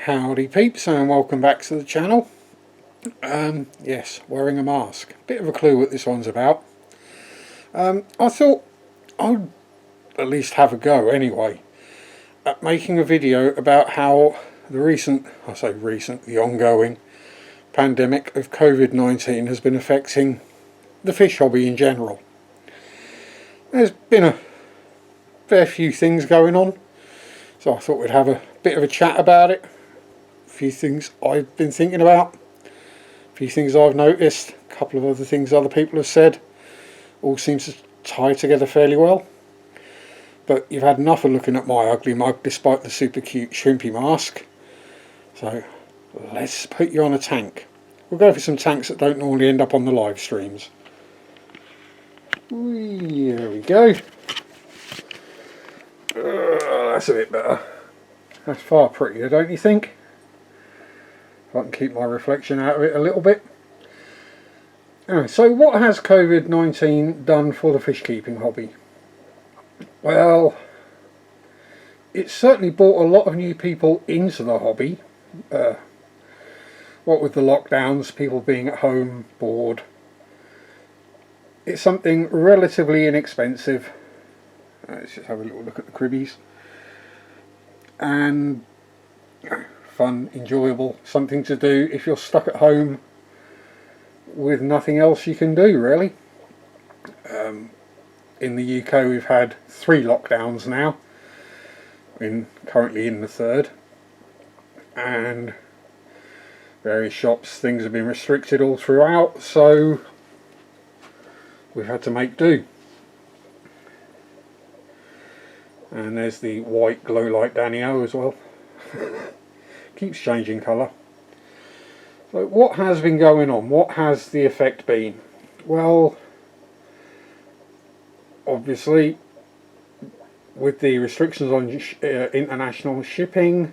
Howdy peeps, and welcome back to the channel. Yes, wearing a mask. Bit of a clue what this one's about. I thought I'd at least have a go anyway at making a video about how the ongoing pandemic of COVID-19 has been affecting the fish hobby in general. There's been a fair few things going on, so I thought we'd have a bit of a chat about it. A few things I've been thinking about, a few things I've noticed, a couple of other things other people have said. All seems to tie together fairly well. But you've had enough of looking at my ugly mug despite the super cute shrimpy mask. So let's put you on a tank. We'll go for some tanks that don't normally end up on the live streams. There we go. That's a bit better. That's far prettier, don't you think? If I can keep my reflection out of it a little bit. Anyway, so what has COVID-19 done for the fish keeping hobby? Well, it's certainly brought a lot of new people into the hobby. What with the lockdowns, people being at home, bored. It's something relatively inexpensive. Let's just have a little look at the cribbies. And fun, enjoyable, something to do if you're stuck at home with nothing else you can do, really. In the UK we've had 3 lockdowns now, currently in the 3rd, and various shops, things have been restricted all throughout, so we've had to make do. And there's the white glow light Danny-O as well. Keeps changing colour. So what has been going on? What has the effect been? Well, obviously with the restrictions on international shipping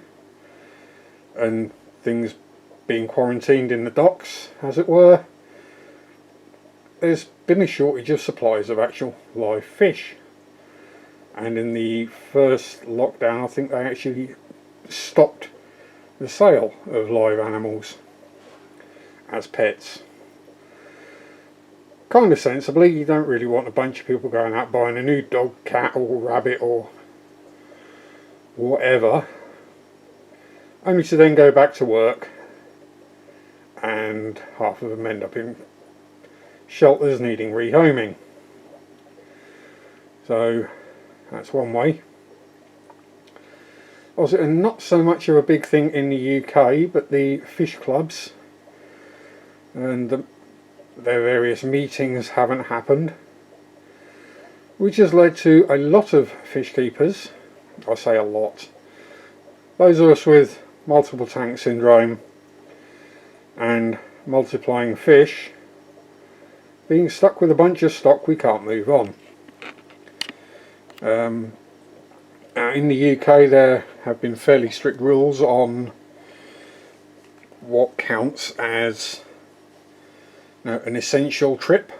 and things being quarantined in the docks, as it were, there's been a shortage of supplies of actual live fish. And in the first lockdown I think they actually stopped the sale of live animals as pets. Kind of sensibly. You don't really want a bunch of people going out buying a new dog, cat or rabbit or whatever, only to then go back to work and half of them end up in shelters needing rehoming. So that's one way. Also, not so much of a big thing in the UK, but the fish clubs and their various meetings haven't happened, which has led to a lot of fish keepers, I say a lot, those of us with multiple tank syndrome and multiplying fish, being stuck with a bunch of stock we can't move on. In the UK there have been fairly strict rules on what counts as an essential trip,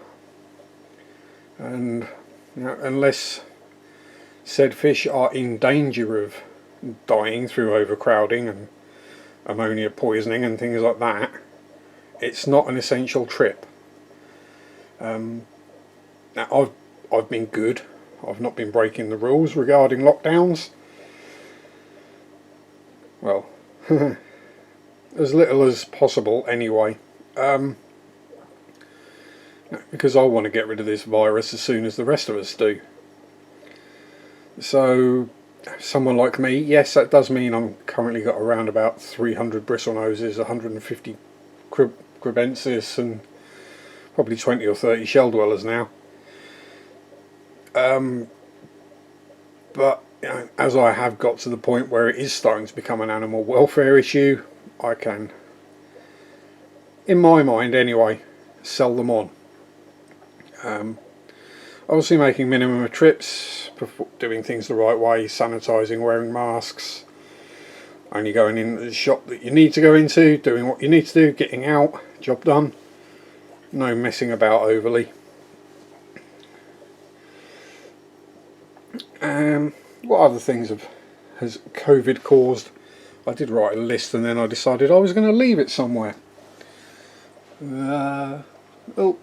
and unless said fish are in danger of dying through overcrowding and ammonia poisoning and things like that, it's not an essential trip. Now I've been good. I've not been breaking the rules regarding lockdowns. Well, as little as possible anyway. Because I want to get rid of this virus as soon as the rest of us do. So, someone like me, yes, that does mean I'm currently got around about 300 bristlenoses, 150 cribensis and probably 20 or 30 shell dwellers now. But as I have got to the point where it is starting to become an animal welfare issue, I can, in my mind anyway, sell them on. Obviously making minimum of trips, doing things the right way, sanitising, wearing masks, only going in the shop that you need to go into, doing what you need to do, getting out, job done, no messing about overly. What other things has COVID caused I did write a list and then I decided I was going to leave it somewhere. Oh,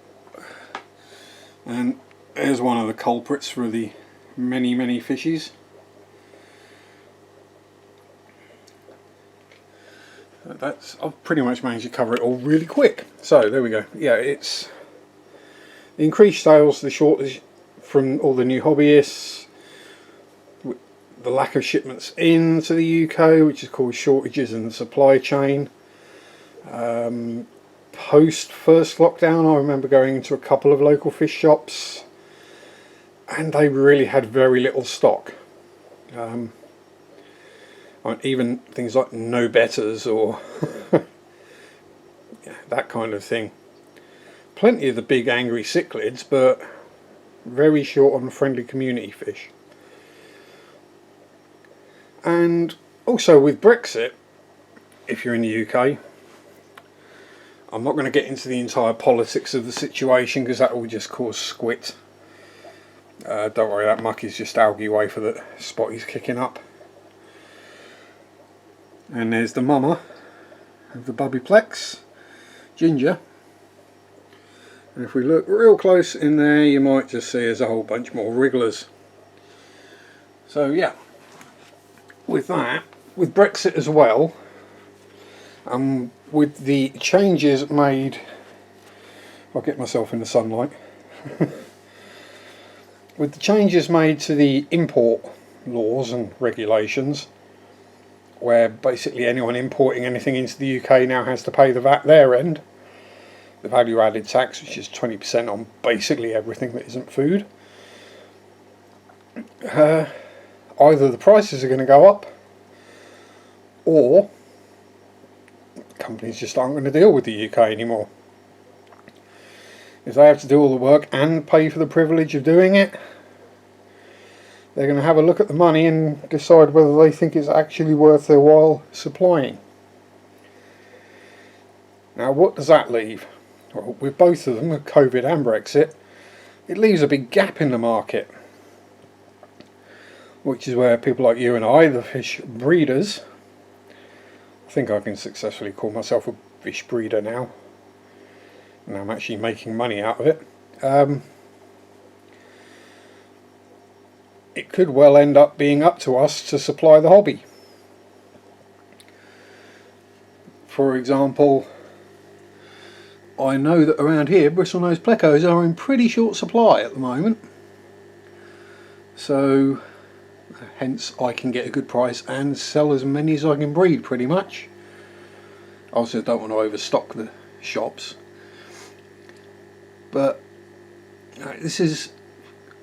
and there's one of the culprits for the many fishes. I've pretty much managed to cover it all really quick. So there we go. Yeah, it's the increased sales, the shortage from all the new hobbyists, the lack of shipments into the UK, which has caused shortages in the supply chain. Post first lockdown, I remember going into a couple of local fish shops and they really had very little stock. Even things like no betters or yeah, that kind of thing. Plenty of the big angry cichlids, but very short on friendly community fish. And also with Brexit, if you're in the UK, I'm not going to get into the entire politics of the situation because that will just cause squit. Don't worry, that muck is just algae wafer that Spotty's kicking up. And there's the mama of the Bubbiplex, Ginger. And if we look real close in there, you might just see there's a whole bunch more wrigglers. So yeah, with that, with Brexit as well, with the changes made, I'll get myself in the sunlight. With the changes made to the import laws and regulations, where basically anyone importing anything into the UK now has to pay the VAT their end, the value added tax, which is 20% on basically everything that isn't food. Either the prices are going to go up, or companies just aren't going to deal with the UK anymore. If they have to do all the work and pay for the privilege of doing it, they're going to have a look at the money and decide whether they think it's actually worth their while supplying. Now, what does that leave? Well, with both of them, with COVID and Brexit, it leaves a big gap in the market, which is where people like you and I, the fish breeders, I think I can successfully call myself a fish breeder now, and I'm actually making money out of it. It could well end up being up to us to supply the hobby. For example, I know that around here bristlenose plecos are in pretty short supply at the moment, so hence I can get a good price and sell as many as I can breed pretty much. I also don't want to overstock the shops, but this is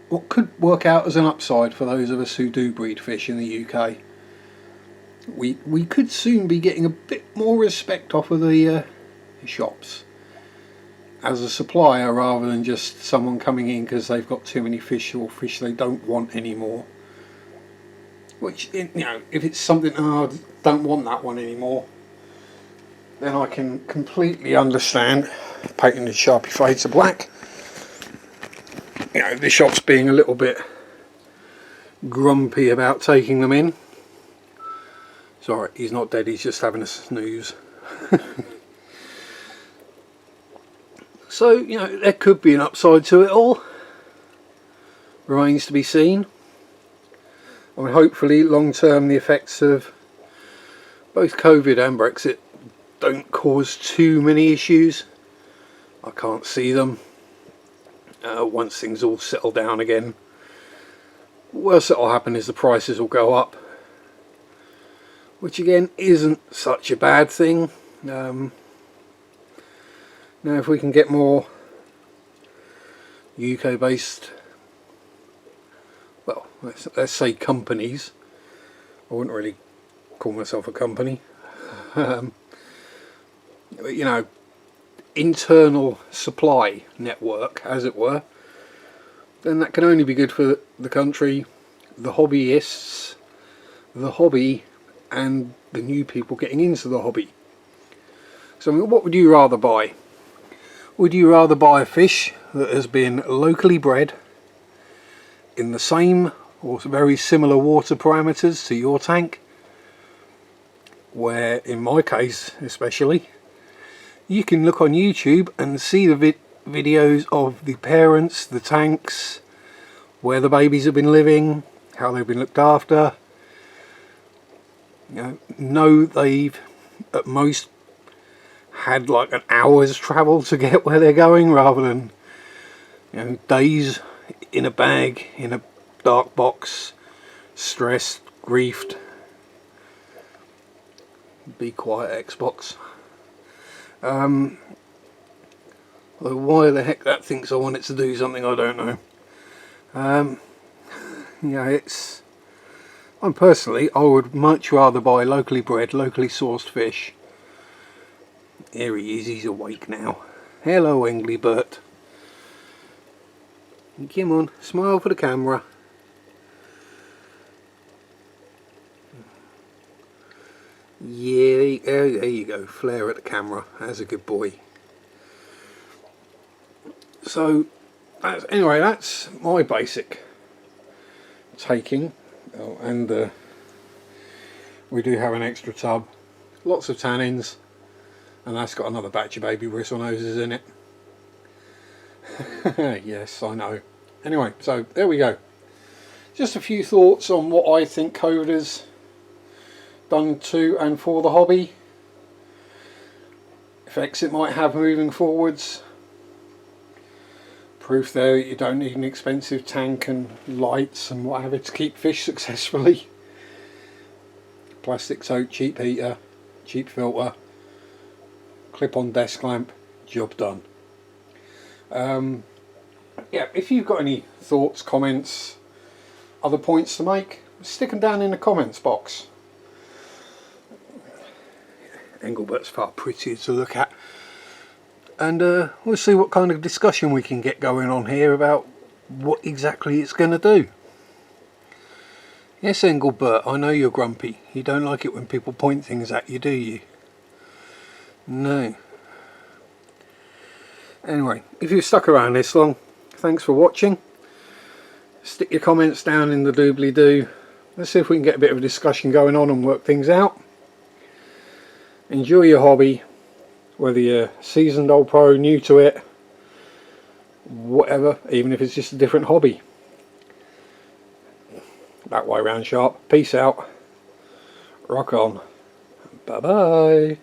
what could work out as an upside for those of us who do breed fish in the UK. We could soon be getting a bit more respect off of the shops as a supplier, rather than just someone coming in because they've got too many fish or fish they don't want anymore. Which, you know, if it's something, oh, I don't want that one anymore, then I can completely understand painting the Sharpie fade to black. You know, the shop's being a little bit grumpy about taking them in. Sorry, he's not dead, he's just having a snooze. So, you know, there could be an upside to it all. Remains to be seen. I mean, hopefully long term the effects of both COVID and Brexit don't cause too many issues. I can't see them. Once things all settle down again, worst that will happen is the prices will go up, which again isn't such a bad thing. Now if we can get more UK based, well, let's say companies, I wouldn't really call myself a company, but, you know, internal supply network, as it were, then that can only be good for the country, the hobbyists, the hobby, and the new people getting into the hobby. So, I mean, what would you rather buy? Would you rather buy a fish that has been locally bred in the same or very similar water parameters to your tank? where in my case especially, you can look on YouTube and see the videos of the parents, the tanks, where the babies have been living, how they've been looked after. You know they've at most had like an hour's travel to get where they're going, rather than, you know, days in a bag in a dark box, stressed, griefed. Be quiet, Xbox. Although why the heck that thinks I want it to do something, I don't know. Yeah, I would much rather buy locally bred, locally sourced fish. Here he is, he's awake now. Hello, Englybert. Come on, smile for the camera. Yeah, there you go, flare at the camera, that's a good boy. So, anyway, that's my basic taking. Oh, and we do have an extra tub, lots of tannins, and that's got another batch of baby bristle noses in it. Yes, I know. Anyway, so there we go. Just a few thoughts on what I think COVID has done to and for the hobby, effects it might have moving forwards. Proof there that you don't need an expensive tank and lights and what have you to keep fish successfully. Plastic soap, cheap heater, cheap filter, clip-on desk lamp, job done. Yeah, if you've got any thoughts, comments, other points to make, stick them down in the comments box. Englebert's far prettier to look at. And we'll see what kind of discussion we can get going on here about what exactly it's going to do. Yes, Engelbert, I know you're grumpy. You don't like it when people point things at you, do you? No. Anyway, if you've stuck around this long, thanks for watching. Stick your comments down in the doobly-doo. Let's see if we can get a bit of a discussion going on and work things out. Enjoy your hobby. Whether you're seasoned old pro, new to it, whatever, even if it's just a different hobby. That way round sharp. Peace out. Rock on. Bye bye.